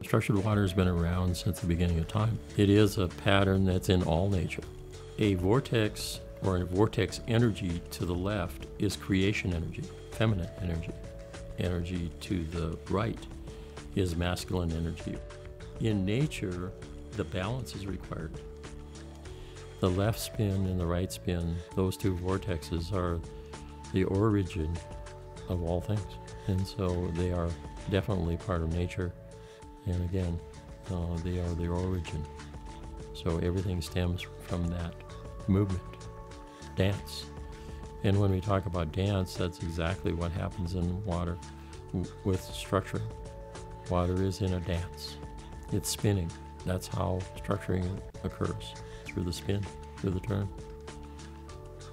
Structured water has been around since the beginning of time. It is a pattern that's in all nature. A vortex or a vortex energy to the left is creation energy, feminine energy. Energy to the right is masculine energy. In nature, the balance is required. The left spin and the right spin, those two vortexes are the origin of all things. And so they are definitely part of nature. And again, they are the origin. So everything stems from that movement, dance. And when we talk about dance, that's exactly what happens in water with structuring. Water is in a dance. It's spinning. That's how structuring occurs, through the spin, through the turn.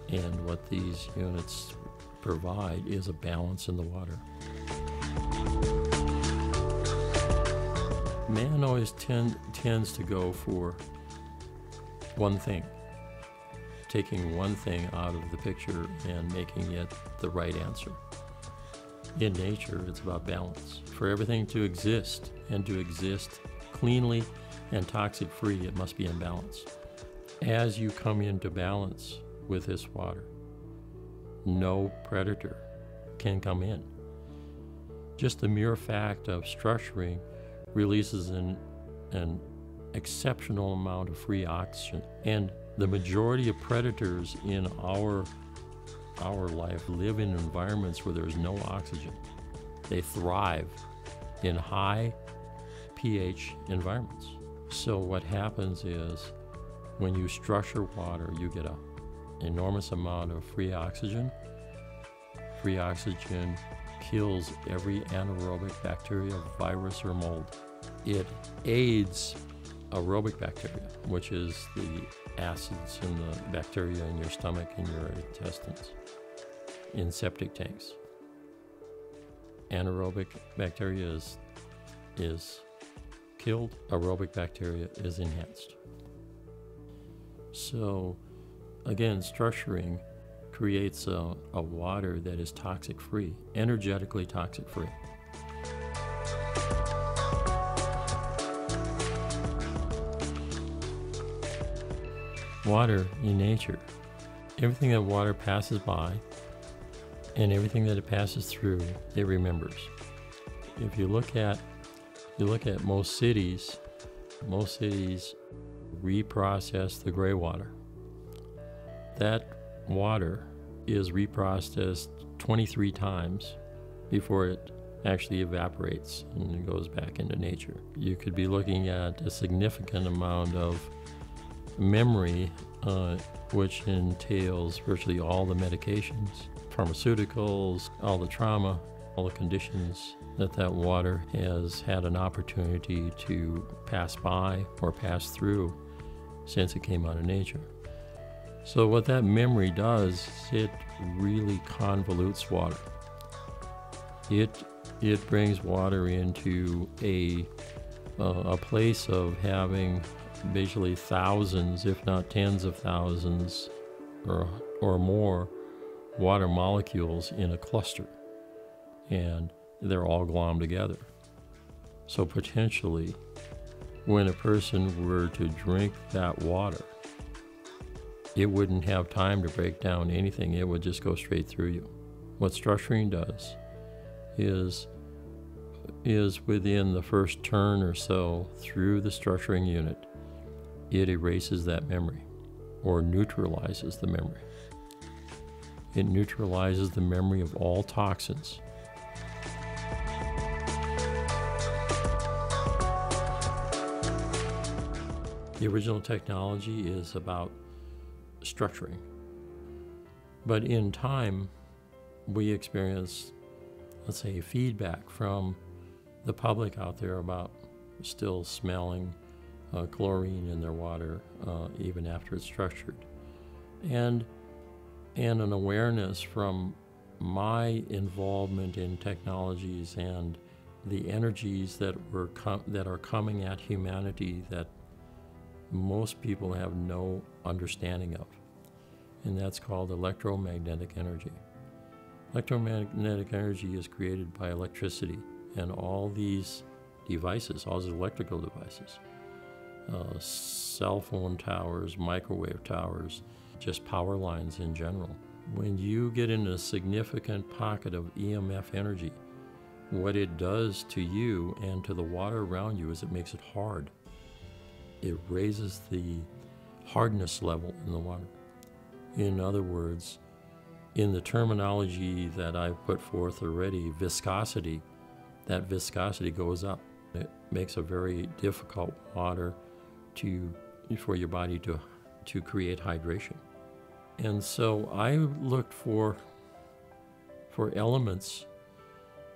And what these units provide is a balance in the water. Man always tends to go for one thing, taking one thing out of the picture and making it the right answer. In nature, it's about balance. For everything to exist, and to exist cleanly and toxic-free, it must be in balance. As you come into balance with this water, no predator can come in. Just the mere fact of structuring releases an exceptional amount of free oxygen. And the majority of predators in our life live in environments where there's no oxygen. They thrive in high pH environments. So what happens is when you structure water, you get an enormous amount of free oxygen. Free oxygen kills every anaerobic bacteria, virus, or mold. It aids aerobic bacteria, which is the acids in the bacteria in your stomach and your intestines, in septic tanks. Anaerobic bacteria is killed, aerobic bacteria is enhanced. So again, structuring creates a water that is toxic-free, energetically toxic-free. Water in nature, everything that water passes by and everything that it passes through, it remembers. If you look at most cities reprocess the gray water. That water is reprocessed 23 times before it actually evaporates and goes back into nature. You could be looking at a significant amount of memory, which entails virtually all the medications, pharmaceuticals, all the trauma, all the conditions that water has had an opportunity to pass by or pass through since it came out of nature. So what that memory does, it really convolutes water. It brings water into a place of having basically thousands, if not tens of thousands or more water molecules in a cluster, and they're all glommed together. So potentially, when a person were to drink that water, it wouldn't have time to break down anything. It would just go straight through you. What structuring does is within the first turn or so through the structuring unit, it erases that memory or neutralizes the memory. It neutralizes the memory of all toxins. The original technology is about structuring. But in time, we experience, let's say, feedback from the public out there about still smelling chlorine in their water even after it's structured. And an awareness from my involvement in technologies and the energies that are coming at humanity that most people have no understanding of. And that's called electromagnetic energy. Electromagnetic energy is created by electricity, and all these devices, all these electrical devices, cell phone towers, microwave towers, just power lines in general. When you get in a significant pocket of EMF energy, what it does to you and to the water around you is it makes it hard. It raises the hardness level in the water. In other words, in the terminology that I've put forth already, viscosity, that viscosity goes up. It makes a very difficult water for your body to create hydration. And so I looked for elements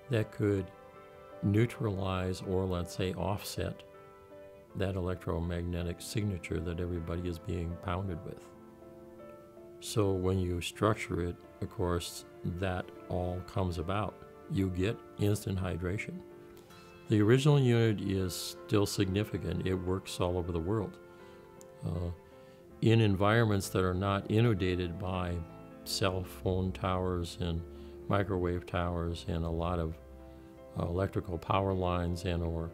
that could neutralize, or let's say offset, that electromagnetic signature that everybody is being pounded with. So when you structure it, of course, that all comes about. You get instant hydration. The original unit is still significant. It works all over the world. In environments that are not inundated by cell phone towers and microwave towers and a lot of electrical power lines and or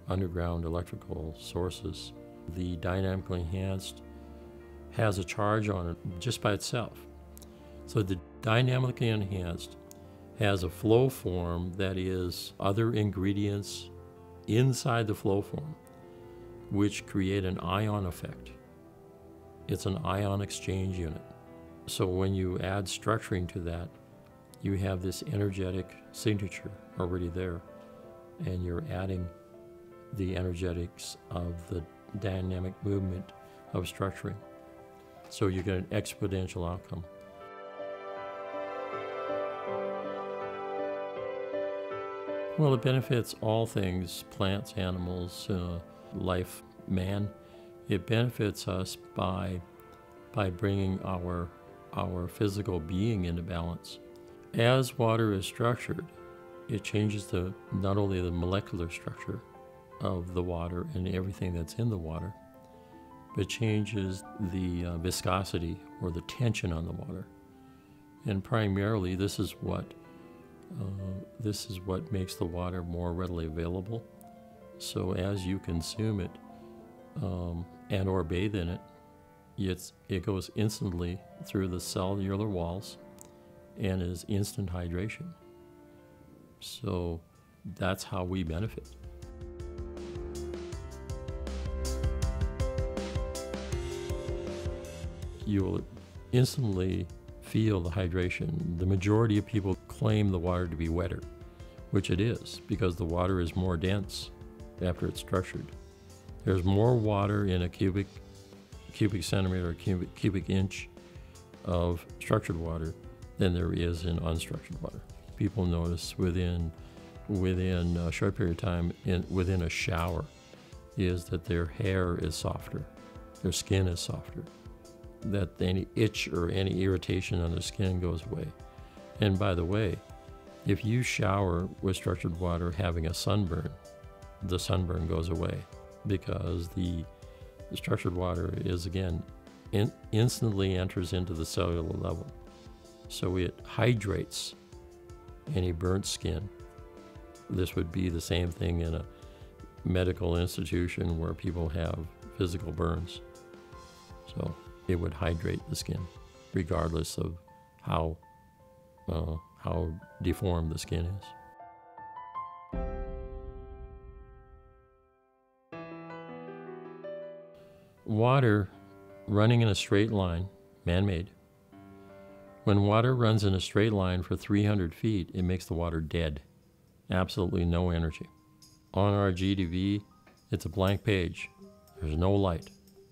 underground electrical sources, the dynamically enhanced has a charge on it just by itself. So the dynamically enhanced has a flow form that is other ingredients inside the flow form, which create an ion effect. It's an ion exchange unit. So when you add structuring to that, you have this energetic signature already there, and you're adding the energetics of the dynamic movement of structuring. So you get an exponential outcome. Well, it benefits all things, plants, animals, life, man. It benefits us by bringing our physical being into balance. As water is structured, it changes not only the molecular structure of the water and everything that's in the water, but changes the viscosity or the tension on the water. And primarily, this is what makes the water more readily available. So as you consume it and or bathe in it, it goes instantly through the cellular walls and is instant hydration. So that's how we benefit. You will instantly feel the hydration. The majority of people claim the water to be wetter, which it is, because the water is more dense after it's structured. There's more water in a cubic centimeter or cubic inch of structured water than there is in unstructured water. People notice within a short period of time, within a shower, is that their hair is softer, their skin is softer, that any itch or any irritation on their skin goes away. And by the way, if you shower with structured water having a sunburn, the sunburn goes away, because the structured water is, again, instantly enters into the cellular level. So it hydrates any burnt skin. This would be the same thing in a medical institution where people have physical burns. So it would hydrate the skin, regardless of how deformed the skin is. Water running in a straight line, man-made. When water runs in a straight line for 300 feet, it makes the water dead. Absolutely no energy. On our GDV, it's a blank page. There's no light,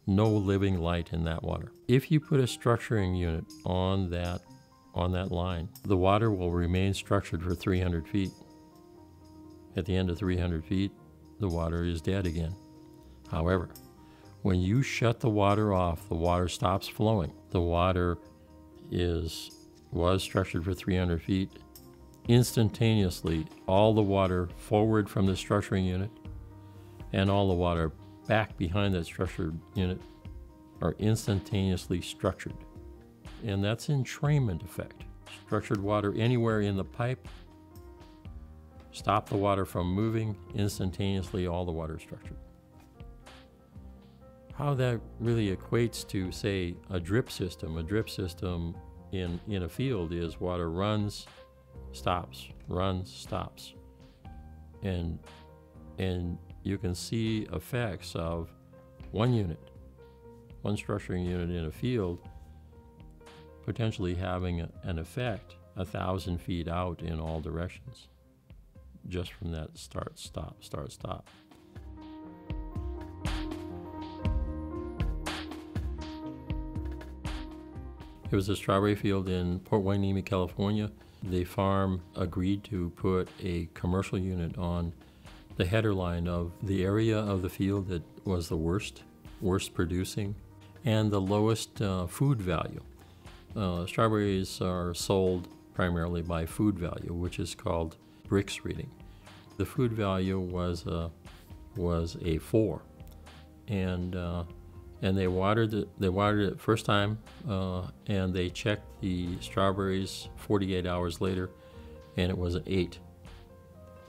no living light in that water. If you put a structuring unit on that line, the water will remain structured for 300 feet. At the end of 300 feet, the water is dead again. However, when you shut the water off, the water stops flowing. The water was structured for 300 feet. Instantaneously, all the water forward from the structuring unit and all the water back behind that structured unit are instantaneously structured. And that's entrainment effect. Structured water anywhere in the pipe, Stop the water from moving, instantaneously all the water is structured. How that really equates to, say, a drip system. A drip system in a field is water runs, stops, runs, stops. And you can see effects of one unit, one structuring unit in a field, potentially having an effect 1,000 feet out in all directions, just from that start, stop, start, stop. It was a strawberry field in Port Hueneme, California. The farm agreed to put a commercial unit on the header line of the area of the field that was the worst producing and the lowest food value. Strawberries are sold primarily by food value, which is called Brix reading. The food value was a 4, and they watered it first time, and they checked the strawberries 48 hours later, and it was an 8.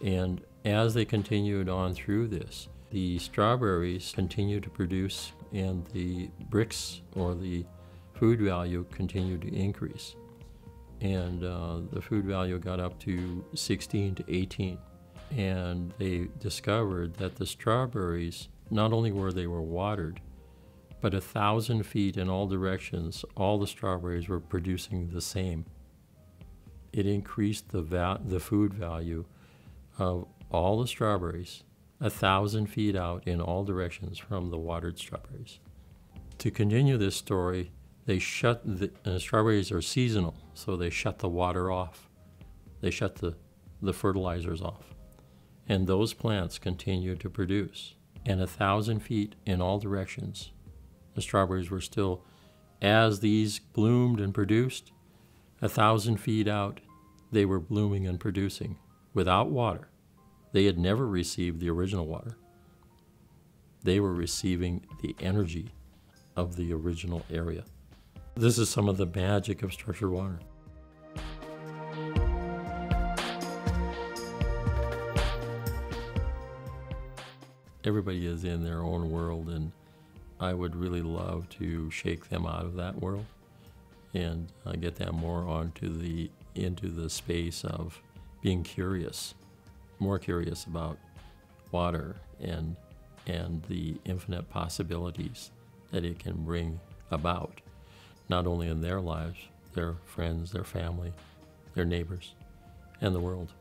And as they continued on through this, the strawberries continued to produce, and the Brix, or the food value, continued to increase. And the food value got up to 16 to 18. And they discovered that the strawberries, not only were they watered, but 1,000 feet in all directions, all the strawberries were producing the same. It increased the food value of all the strawberries 1,000 feet out in all directions from the watered strawberries. To continue this story, they shut strawberries are seasonal, so they shut the water off. They shut the fertilizers off. And those plants continue to produce. And 1,000 feet in all directions, the strawberries were still, as these bloomed and produced, 1,000 feet out, they were blooming and producing without water. They had never received the original water. They were receiving the energy of the original area. This is some of the magic of structured water. Everybody is in their own world, and I would really love to shake them out of that world and get them more into the space of being curious, more curious about water and the infinite possibilities that it can bring about, not only in their lives, their friends, their family, their neighbors, and the world.